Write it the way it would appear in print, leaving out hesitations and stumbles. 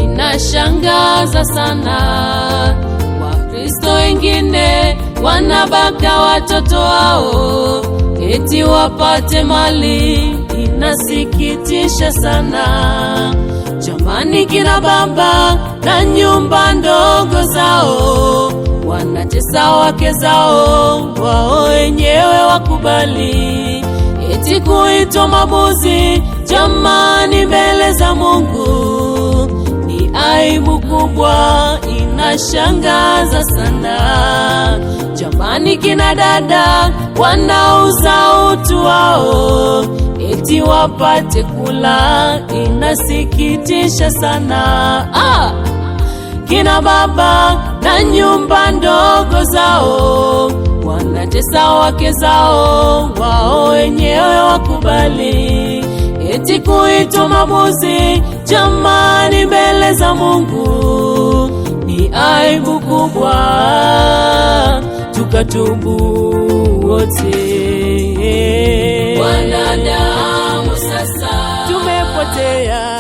Inashangaza sana, Wakristo wengine wanabaka watoto wao eti wapate mali. Inasikitisha sana jamani, kina baba na nyumba ndogo zao wanatesa wake zao, wao wenyewe wakubali eti kuitwa mabuzi. Jamani, mbele za Mungu ni aibu kubwa, inashangaza sana jamani, kina dada wanauza utu wao eti wapate kula. Inasikitisha sana kina baba na nyumba ndogo zao wanatesa wake zao, wao wenyewe wakubali eti kuitwa mabuzi. Jamani, mbele za Mungu ni aibu kubwa, tukatubu wote. Wanadamu sasa tumepotea,